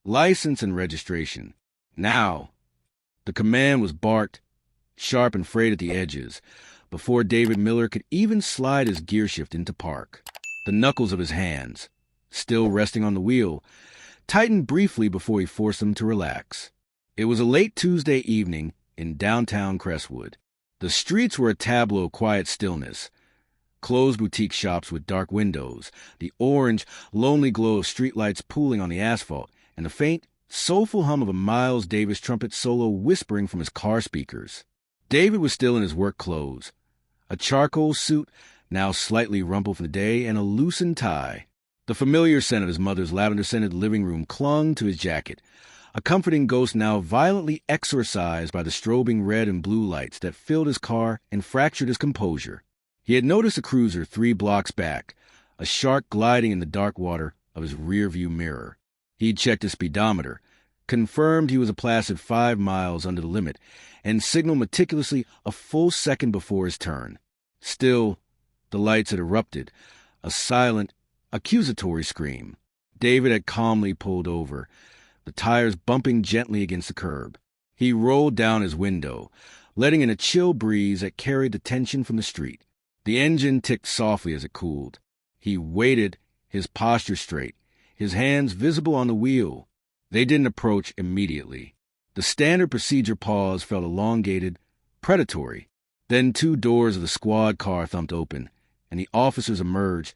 License and registration. Now. The command was barked, sharp and frayed at the edges, before David Miller could even slide his gearshift into park. The knuckles of his hands, still resting on the wheel, tightened briefly before he forced them to relax. It was a late Tuesday evening in downtown Crestwood. The streets were a tableau of quiet stillness. Closed boutique shops with dark windows, the orange, lonely glow of streetlights pooling on the asphalt, and the faint, soulful hum of a Miles Davis trumpet solo whispering from his car speakers. David was still in his work clothes, a charcoal suit, now slightly rumpled from the day, and a loosened tie. The familiar scent of his mother's lavender-scented living room clung to his jacket, a comforting ghost now violently exorcised by the strobing red and blue lights that filled his car and fractured his composure. He had noticed a cruiser 3 blocks back, a shark gliding in the dark water of his rearview mirror. He'd checked his speedometer, confirmed he was a placid 5 miles under the limit, and signaled meticulously a full second before his turn. Still, the lights had erupted, a silent, accusatory scream. David had calmly pulled over, the tires bumping gently against the curb. He rolled down his window, letting in a chill breeze that carried the tension from the street. The engine ticked softly as it cooled. He waited, his posture straight, his hands visible on the wheel. They didn't approach immediately. The standard procedure pause felt elongated, predatory. Then 2 doors of the squad car thumped open, and the officers emerged,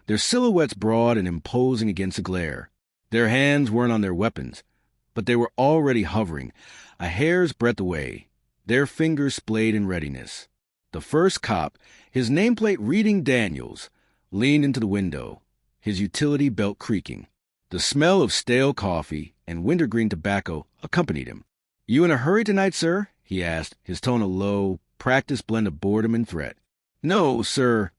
their silhouettes broad and imposing against the glare. Their hands weren't on their weapons, but they were already hovering, a hair's breadth away, their fingers splayed in readiness. The first cop, his nameplate reading Daniels, leaned into the window, his utility belt creaking. The smell of stale coffee and wintergreen tobacco accompanied him. "You in a hurry tonight, sir?" he asked, his tone a low, practiced blend of boredom and threat. "No, sir,"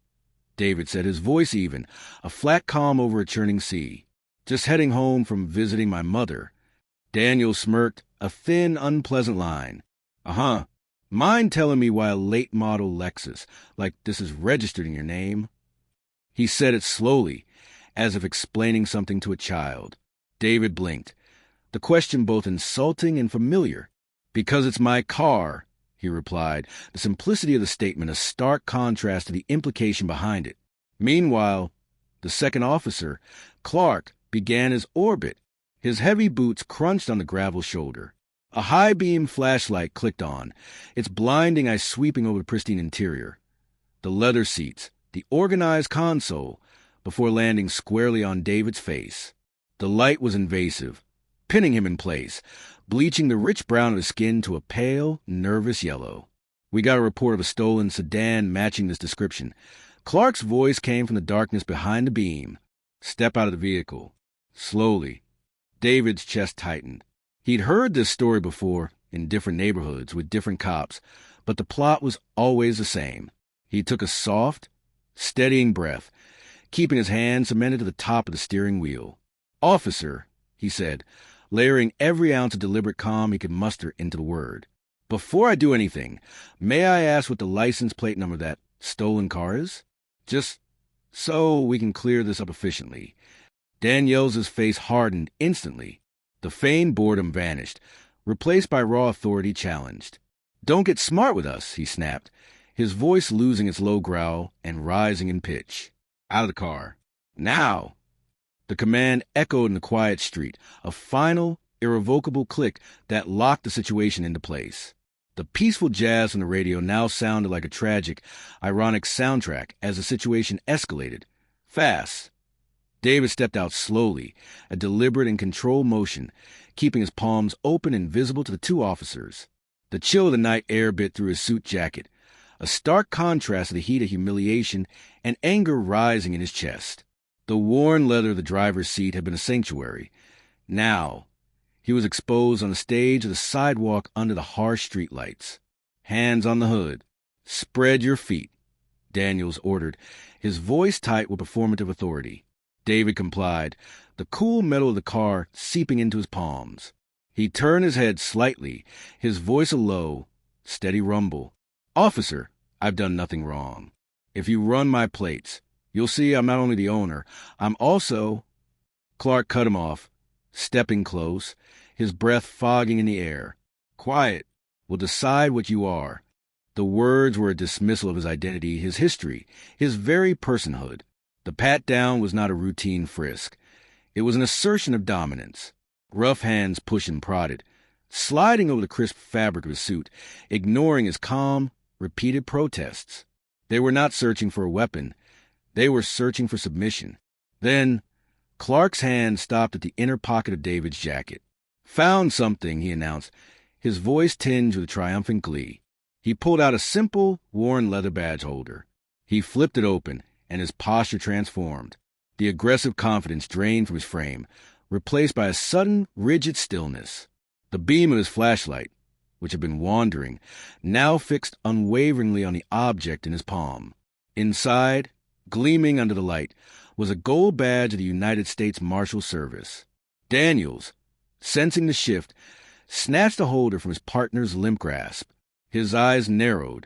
David said, his voice even, a flat calm over a churning sea. "Just heading home from visiting my mother." Daniels smirked, a thin, unpleasant line. "Uh-huh. Mind telling me why a late-model Lexus, like this is registered in your name?" He said it slowly, as if explaining something to a child. David blinked, the question both insulting and familiar. "Because it's my car," he replied, the simplicity of the statement a stark contrast to the implication behind it. Meanwhile, the second officer, Clark, began his orbit. His heavy boots crunched on the gravel shoulder. A high-beam flashlight clicked on, its blinding eye sweeping over the pristine interior. The leather seats, the organized console, before landing squarely on David's face. The light was invasive, pinning him in place, bleaching the rich brown of his skin to a pale, nervous yellow. "We got a report of a stolen sedan matching this description." Clark's voice came from the darkness behind the beam. "Step out of the vehicle." Slowly. David's chest tightened. He'd heard this story before, in different neighborhoods, with different cops, but the plot was always the same. He took a soft, steadying breath, keeping his hand cemented to the top of the steering wheel. "Officer," he said, layering every ounce of deliberate calm he could muster into the word. "Before I do anything, may I ask what the license plate number of that stolen car is? Just so we can clear this up efficiently." Danielle's face hardened instantly. The feigned boredom vanished, replaced by raw authority challenged. "Don't get smart with us," he snapped, his voice losing its low growl and rising in pitch. "Out of the car. Now!" The command echoed in the quiet street, a final, irrevocable click that locked the situation into place. The peaceful jazz on the radio now sounded like a tragic, ironic soundtrack as the situation escalated. Fast. David stepped out slowly, a deliberate and controlled motion, keeping his palms open and visible to the 2 officers. The chill of the night air bit through his suit jacket, a stark contrast to the heat of humiliation and anger rising in his chest. The worn leather of the driver's seat had been a sanctuary. Now, he was exposed on the stage of the sidewalk under the harsh streetlights. "Hands on the hood. Spread your feet," Daniels ordered, his voice tight with performative authority. David complied, the cool metal of the car seeping into his palms. He turned his head slightly, his voice a low, steady rumble. "Officer, I've done nothing wrong. If you run my plates, you'll see I'm not only the owner, I'm also—" Clark cut him off, stepping close, his breath fogging in the air. Quiet will decide what you are. The words were a dismissal of his identity, his history, his very personhood. The pat-down was not a routine frisk. It was an assertion of dominance. Rough hands pushed and prodded, sliding over the crisp fabric of his suit, ignoring his calm, repeated protests. They were not searching for a weapon. They were searching for submission. Then, Clark's hand stopped at the inner pocket of David's jacket. "Found something," he announced, his voice tinged with triumphant glee. He pulled out a simple, worn leather badge holder. He flipped it open, and his posture transformed. The aggressive confidence drained from his frame, replaced by a sudden, rigid stillness. The beam of his flashlight, which had been wandering, now fixed unwaveringly on the object in his palm. Inside, gleaming under the light, was a gold badge of the United States Marshal Service. Daniels, sensing the shift, snatched the holder from his partner's limp grasp. His eyes narrowed,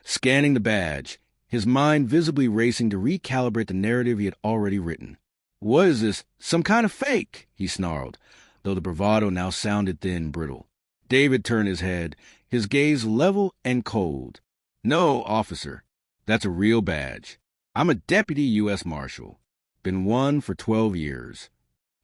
scanning the badge, his mind visibly racing to recalibrate the narrative he had already written. "What is this? Some kind of fake?" he snarled, though the bravado now sounded thin and brittle. David turned his head, his gaze level and cold. "No, officer, that's a real badge. I'm a deputy U.S. Marshal. Been one for 12 years.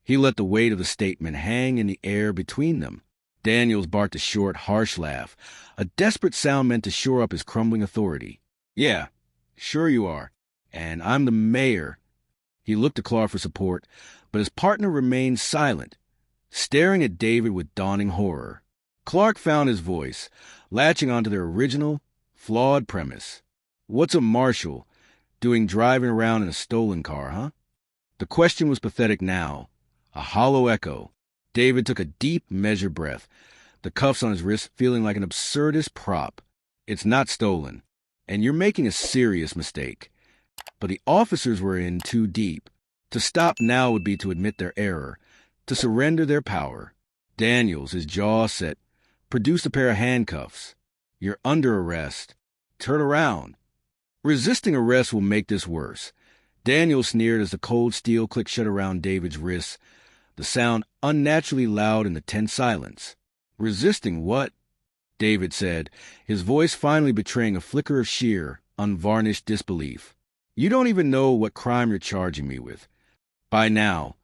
He let the weight of the statement hang in the air between them. Daniels barked a short, harsh laugh, a desperate sound meant to shore up his crumbling authority. "Yeah, sure you are. And I'm the mayor." He looked to Clark for support, but his partner remained silent, staring at David with dawning horror. Clark found his voice, latching onto their original, flawed premise. "What's a marshal doing driving around in a stolen car, huh?" The question was pathetic now, a hollow echo. David took a deep, measured breath, the cuffs on his wrist feeling like an absurdist prop. "It's not stolen, and you're making a serious mistake." But the officers were in too deep. To stop now would be to admit their error, to surrender their power. Daniels, his jaw set, produced a pair of handcuffs. "You're under arrest. Turn around." "Resisting arrest will make this worse." Daniels sneered as the cold steel clicked shut around David's wrists, the sound unnaturally loud in the tense silence. "Resisting what?" David said, his voice finally betraying a flicker of sheer, unvarnished disbelief. "You don't even know what crime you're charging me with." By now,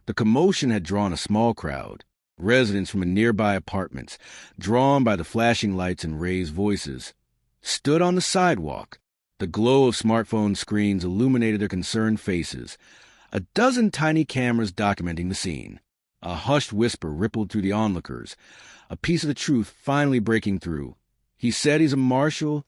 the commotion had drawn a small crowd, residents from nearby apartments, drawn by the flashing lights and raised voices, stood on the sidewalk. The glow of smartphone screens illuminated their concerned faces, a dozen tiny cameras documenting the scene. A hushed whisper rippled through the onlookers, a piece of the truth finally breaking through. "He said he's a marshal."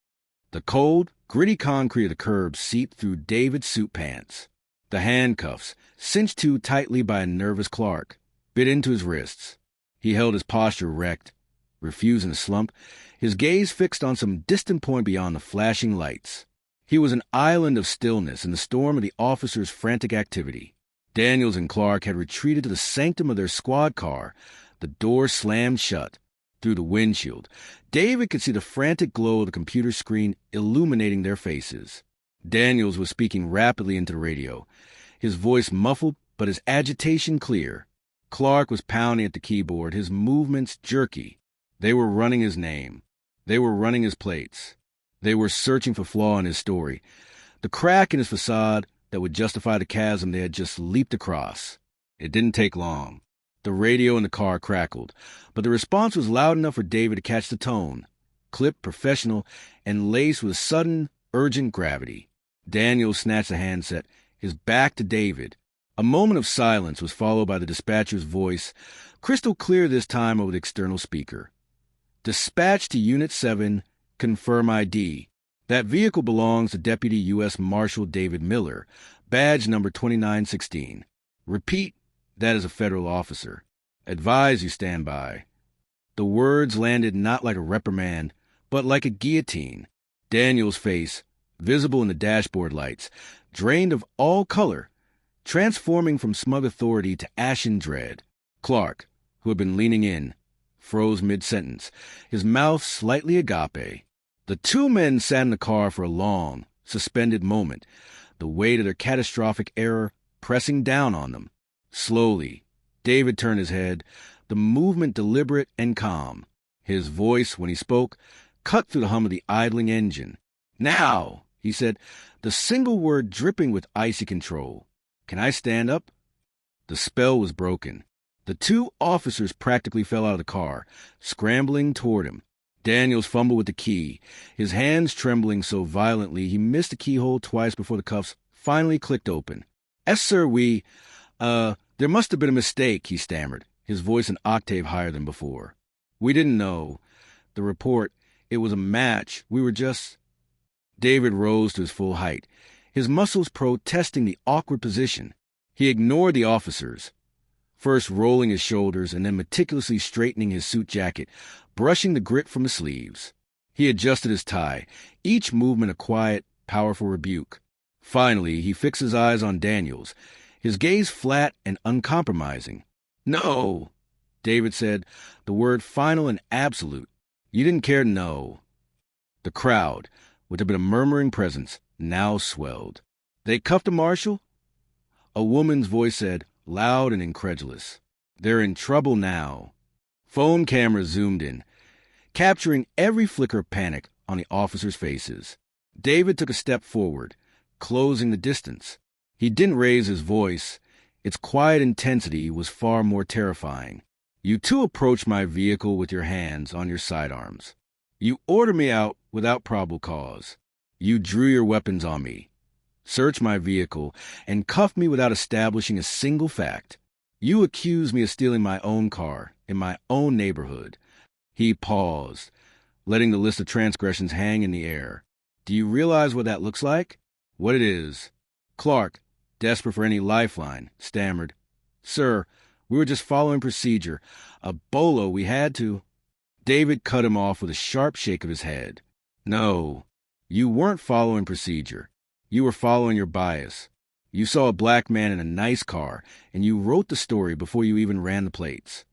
The cold, gritty concrete of the curb seeped through David's suit pants. The handcuffs, cinched too tightly by a nervous Clark, bit into his wrists. He held his posture erect, refusing to slump, his gaze fixed on some distant point beyond the flashing lights. He was an island of stillness in the storm of the officers' frantic activity. Daniels and Clark had retreated to the sanctum of their squad car, the door slammed shut. Through the windshield, David could see the frantic glow of the computer screen illuminating their faces. Daniels was speaking rapidly into the radio, his voice muffled but his agitation clear. Clark was pounding at the keyboard, his movements jerky. They were running his name. They were running his plates. They were searching for flaw in his story, the crack in his facade that would justify the chasm they had just leaped across. It didn't take long. The radio in the car crackled, but the response was loud enough for David to catch the tone, clipped, professional, and laced with sudden, urgent gravity. Daniel snatched the handset, his back to David. A moment of silence was followed by the dispatcher's voice, crystal clear this time over the external speaker. "Dispatch to Unit 7, confirm ID. That vehicle belongs to Deputy U.S. Marshal David Miller, badge number 2916. Repeat, that is a federal officer. Advise you stand by." The words landed not like a reprimand, but like a guillotine. Daniel's face, visible in the dashboard lights, drained of all color, transforming from smug authority to ashen dread. Clark, who had been leaning in, froze mid-sentence, his mouth slightly agape. The two men sat in the car for a long, suspended moment, the weight of their catastrophic error pressing down on them. Slowly, David turned his head, the movement deliberate and calm. His voice, when he spoke, cut through the hum of the idling engine. "Now," he said, the single word dripping with icy control. "Can I stand up?" The spell was broken. The two officers practically fell out of the car, scrambling toward him. Daniels fumbled with the key, his hands trembling so violently he missed the keyhole twice before the cuffs finally clicked open. "Yes, sir, there must have been a mistake," he stammered, his voice an octave higher than before. "We didn't know. The report, it was a match. We were just—" David rose to his full height, his muscles protesting the awkward position. He ignored the officers, first rolling his shoulders and then meticulously straightening his suit jacket, brushing the grit from his sleeves. He adjusted his tie, each movement a quiet, powerful rebuke. Finally, he fixed his eyes on Daniels, his gaze flat and uncompromising. "No," David said, the word final and absolute. "You didn't care to know." The crowd, which had been a murmuring presence, now swelled. "They cuffed a Marshal?" A woman's voice said, loud and incredulous. "They're in trouble now." Phone cameras zoomed in, capturing every flicker of panic on the officers' faces. David took a step forward, closing the distance. He didn't raise his voice. Its quiet intensity was far more terrifying. "You two approached my vehicle with your hands on your sidearms. You ordered me out without probable cause. You drew your weapons on me, searched my vehicle, and cuffed me without establishing a single fact. You accused me of stealing my own car in my own neighborhood." He paused, letting the list of transgressions hang in the air. "Do you realize what that looks like? What it is?" Clark, desperate for any lifeline, stammered, "Sir, we were just following procedure. A bolo, we had to." David cut him off with a sharp shake of his head. "No, you weren't following procedure. You were following your bias. You saw a black man in a nice car, and you wrote the story before you even ran the plates."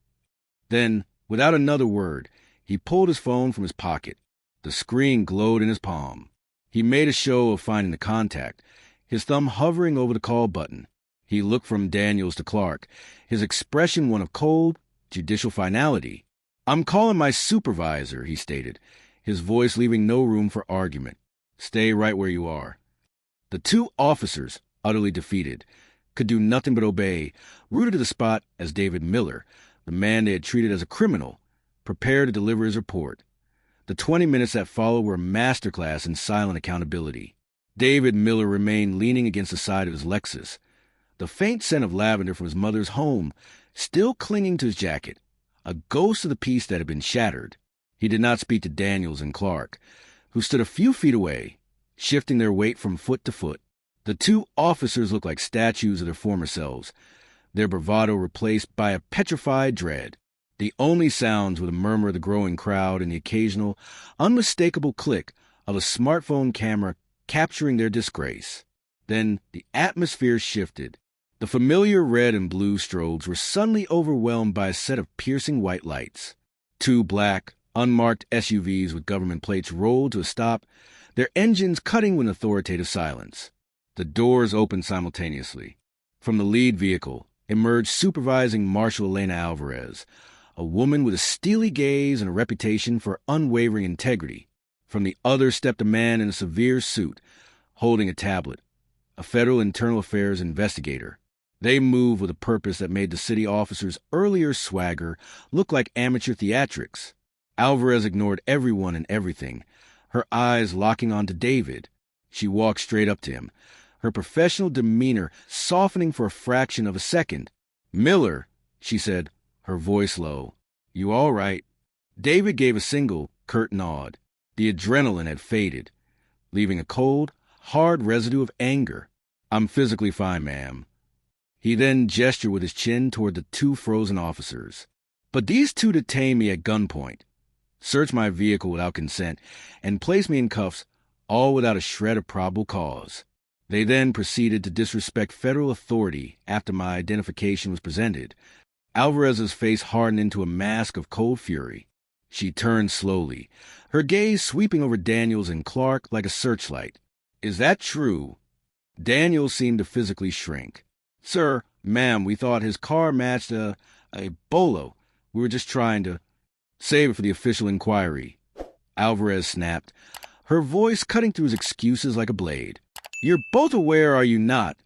Then, without another word, he pulled his phone from his pocket. The screen glowed in his palm. He made a show of finding the contact, his thumb hovering over the call button. He looked from Daniels to Clark, his expression one of cold, judicial finality. "I'm calling my supervisor," he stated, his voice leaving no room for argument. "Stay right where you are." The two officers, utterly defeated, could do nothing but obey, rooted to the spot as David Miller, the man they had treated as a criminal, prepared to deliver his report. The 20 minutes that followed were a masterclass in silent accountability. David Miller remained leaning against the side of his Lexus, the faint scent of lavender from his mother's home still clinging to his jacket, a ghost of the peace that had been shattered. He did not speak to Daniels and Clark, who stood a few feet away, shifting their weight from foot to foot. The two officers looked like statues of their former selves, their bravado replaced by a petrified dread. The only sounds were the murmur of the growing crowd and the occasional, unmistakable click of a smartphone camera capturing their disgrace. Then the atmosphere shifted. The familiar red and blue strobes were suddenly overwhelmed by a set of piercing white lights. Two black, unmarked SUVs with government plates rolled to a stop, their engines cutting with authoritative silence. The doors opened simultaneously. From the lead vehicle emerged supervising Marshal Elena Alvarez, a woman with a steely gaze and a reputation for unwavering integrity. From the other stepped a man in a severe suit, holding a tablet, a federal internal affairs investigator. They moved with a purpose that made the city officers' earlier swagger look like amateur theatrics. Alvarez ignored everyone and everything, her eyes locking onto David. She walked straight up to him, her professional demeanor softening for a fraction of a second. "Miller," she said, her voice low. "You all right?" David gave a single, curt nod. The adrenaline had faded, leaving a cold, hard residue of anger. "I'm physically fine, ma'am." He then gestured with his chin toward the two frozen officers. "But these two detained me at gunpoint, searched my vehicle without consent, and placed me in cuffs, all without a shred of probable cause. They then proceeded to disrespect federal authority after my identification was presented." Alvarez's face hardened into a mask of cold fury. She turned slowly, her gaze sweeping over Daniels and Clark like a searchlight. "Is that true?" Daniels seemed to physically shrink. "Sir, Ma'am, we thought his car matched a bolo. We were just trying to save it for the official inquiry. Alvarez snapped, her voice cutting through his excuses like a blade. You're both aware, are you not,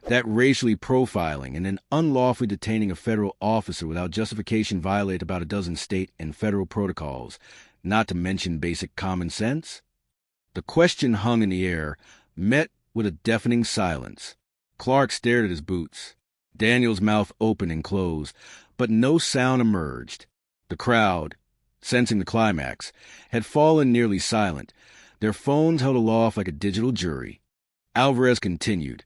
that racially profiling and then unlawfully detaining a federal officer without justification violate about a dozen state and federal protocols, not to mention basic common sense? The question hung in the air, met with a deafening silence. Clark stared at his boots. Daniel's mouth opened and closed, but no sound emerged. The crowd, sensing the climax, had fallen nearly silent, their phones held aloft like a digital jury. Alvarez continued,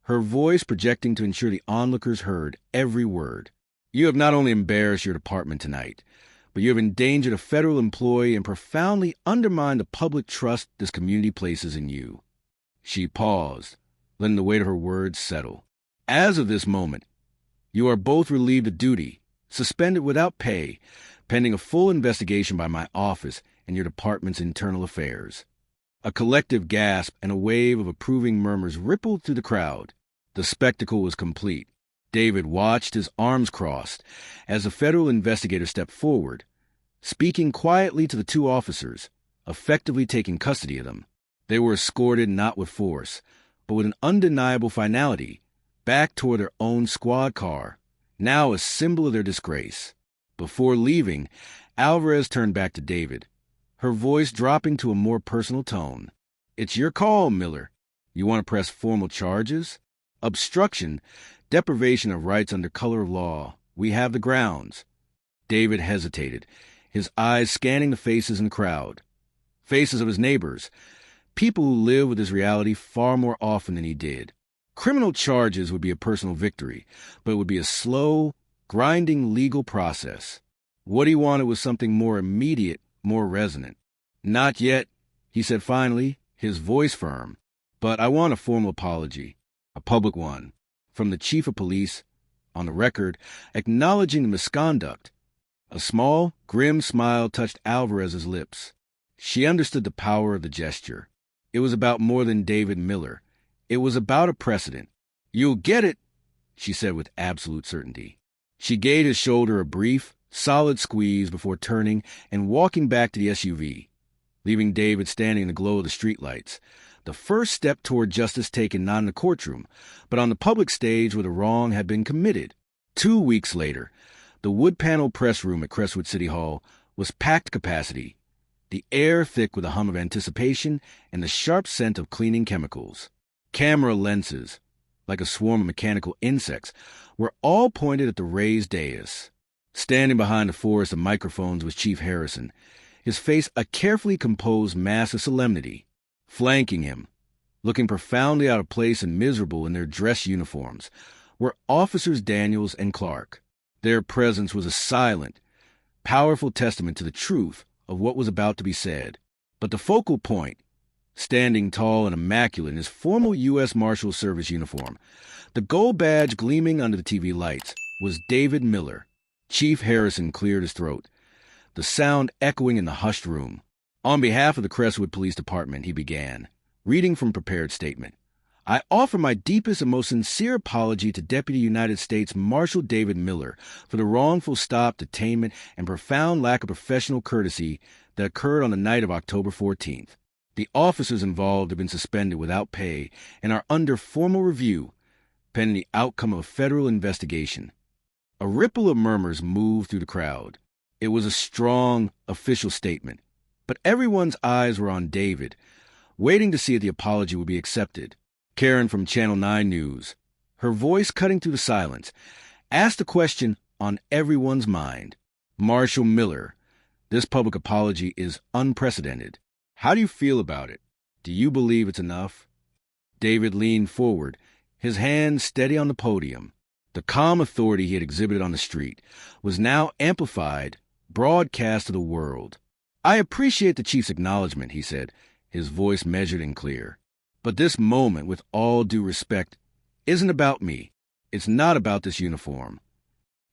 her voice projecting to ensure the onlookers heard every word. You have not only embarrassed your department tonight, but you have endangered a federal employee and profoundly undermined the public trust this community places in you. She paused, letting the weight of her words settle. As of this moment, you are both relieved of duty, suspended without pay, pending a full investigation by my office and your department's internal affairs. A collective gasp and a wave of approving murmurs rippled through the crowd. The spectacle was complete. David watched, his arms crossed, as the federal investigator stepped forward, speaking quietly to the two officers, effectively taking custody of them. They were escorted not with force, but with an undeniable finality, back toward their own squad car, now a symbol of their disgrace. Before leaving, Alvarez turned back to David, her voice dropping to a more personal tone. It's your call, Miller. You want to press formal charges? Obstruction, deprivation of rights under color of law. We have the grounds. David hesitated, his eyes scanning the faces in the crowd. Faces of his neighbors, people who live with this reality far more often than he did. Criminal charges would be a personal victory, but it would be a slow, grinding legal process. What he wanted was something more immediate, more resonant. Not yet, he said finally, his voice firm. But I want a formal apology, a public one, from the chief of police, on the record, acknowledging the misconduct. A small, grim smile touched Alvarez's lips. She understood the power of the gesture. It was about more than David Miller. It was about a precedent. You'll get it, she said with absolute certainty. She gave his shoulder a brief, solid squeeze before turning and walking back to the SUV, leaving David standing in the glow of the streetlights. The first step toward justice taken not in the courtroom, but on the public stage where the wrong had been committed. 2 weeks later, the wood-paneled press room at Crestwood City Hall was packed to capacity, the air thick with the hum of anticipation and the sharp scent of cleaning chemicals. Camera lenses, like a swarm of mechanical insects, were all pointed at the raised dais. Standing behind a forest of microphones was Chief Harrison, his face a carefully composed mask of solemnity. Flanking him, looking profoundly out of place and miserable in their dress uniforms, were Officers Daniels and Clark. Their presence was a silent, powerful testament to the truth of what was about to be said. But the focal point, standing tall and immaculate in his formal U.S. Marshal Service uniform, the gold badge gleaming under the TV lights, was David Miller. Chief Harrison cleared his throat, the sound echoing in the hushed room. On behalf of the Crestwood Police Department, he began, reading from prepared statement. I offer my deepest and most sincere apology to Deputy United States Marshal David Miller for the wrongful stop, detainment, and profound lack of professional courtesy that occurred on the night of October 14th. The officers involved have been suspended without pay and are under formal review, pending the outcome of a federal investigation. A ripple of murmurs moved through the crowd. It was a strong, official statement, but everyone's eyes were on David, waiting to see if the apology would be accepted. Karen from Channel 9 News, her voice cutting through the silence, asked a question on everyone's mind. Marshal Miller, this public apology is unprecedented. How do you feel about it? Do you believe it's enough? David leaned forward, his hands steady on the podium. The calm authority he had exhibited on the street was now amplified, broadcast to the world. I appreciate the chief's acknowledgement, he said, his voice measured and clear. But this moment, with all due respect, isn't about me. It's not about this uniform.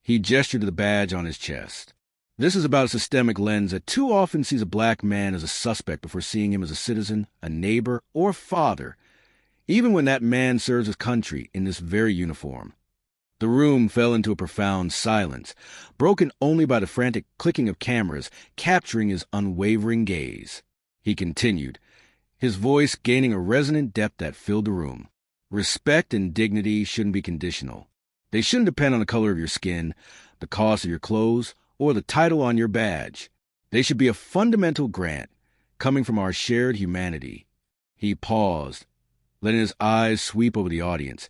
He gestured to the badge on his chest. This is about a systemic lens that too often sees a black man as a suspect before seeing him as a citizen, a neighbor, or father, even when that man serves his country in this very uniform. The room fell into a profound silence, broken only by the frantic clicking of cameras capturing his unwavering gaze. He continued, his voice gaining a resonant depth that filled the room. Respect and dignity shouldn't be conditional. They shouldn't depend on the color of your skin, the cost of your clothes, or the title on your badge. They should be a fundamental grant, coming from our shared humanity. He paused, letting his eyes sweep over the audience,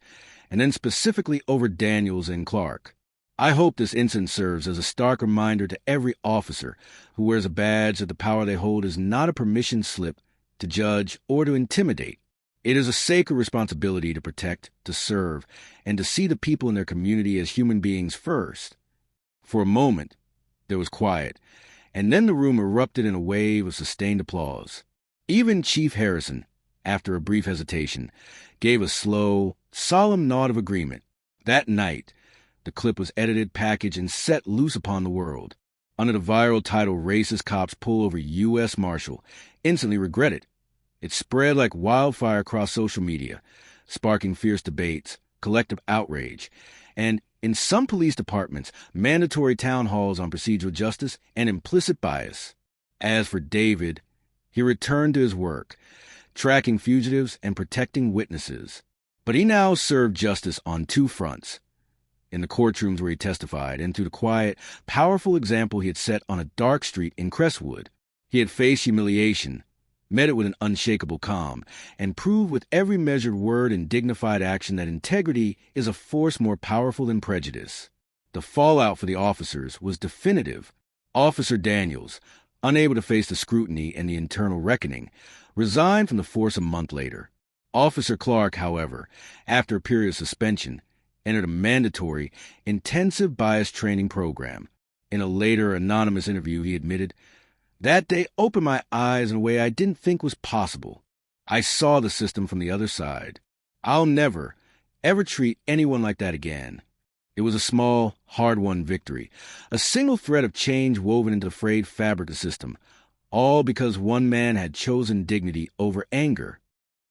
and then specifically over Daniels and Clark. I hope this incident serves as a stark reminder to every officer who wears a badge that the power they hold is not a permission slip to judge or to intimidate. It is a sacred responsibility to protect, to serve, and to see the people in their community as human beings first. For a moment, there was quiet, and then the room erupted in a wave of sustained applause. Even Chief Harrison, after a brief hesitation, gave a slow, solemn nod of agreement. That night, the clip was edited, packaged, and set loose upon the world. Under the viral title, Racist Cops Pull Over U.S. Marshal, Instantly Regretted. It spread like wildfire across social media, sparking fierce debates, collective outrage, and, in some police departments, mandatory town halls on procedural justice and implicit bias. As for David, he returned to his work, tracking fugitives and protecting witnesses. But he now served justice on two fronts: in the courtrooms where he testified, and through the quiet, powerful example he had set on a dark street in Crestwood. He had faced humiliation, met it with an unshakable calm, and proved with every measured word and dignified action that integrity is a force more powerful than prejudice. The fallout for the officers was definitive. Officer Daniels, unable to face the scrutiny and the internal reckoning, resigned from the force a month later. Officer Clark, however, after a period of suspension, entered a mandatory, intensive bias training program. In a later anonymous interview, he admitted, "That day opened my eyes in a way I didn't think was possible. I saw the system from the other side. I'll never, ever treat anyone like that again." It was a small, hard-won victory, a single thread of change woven into the frayed fabric of the system, all because one man had chosen dignity over anger.